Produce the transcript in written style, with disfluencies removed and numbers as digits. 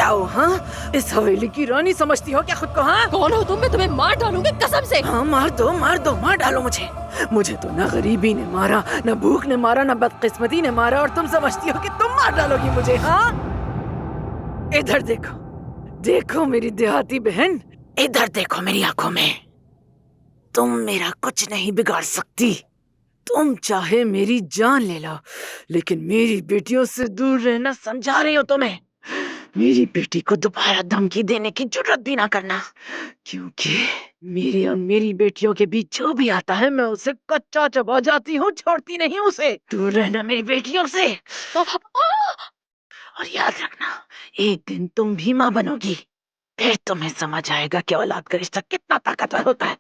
क्या हो? हाँ, इस हवेली की रानी समझती हो क्या खुद को? हाँ, कौन हो तुम? मैं तुम्हें मार डालूंगी कसम से। हाँ, मार दो, मार डालो मुझे तो ना गरीबी ने मारा, ना भूख ने मारा, ना बदकिस्मती ने मारा, और तुम समझती हो कि तुम मार डालोगी मुझे? हाँ, इधर देखो, देखो मेरी देहाती बहन, इधर देखो मेरी आंखों में। तुम मेरा कुछ नहीं बिगाड़ सकती। तुम चाहे मेरी जान ले लो, लेकिन मेरी बेटियों से दूर रहना समझा रही हो तुम्हें। मेरी बेटी को दोबारा धमकी देने की जरूरत भी ना करना, क्योंकि मेरी और मेरी बेटियों के बीच जो भी आता है मैं उसे कच्चा चबा जाती हूँ, छोड़ती नहीं हूँ उसे। दूर रहना मेरी बेटियों से। और याद रखना, एक दिन तुम भी माँ बनोगी, फिर तुम्हें समझ आएगा कि औलाद का रिश्ता कितना ताकतवर होता है।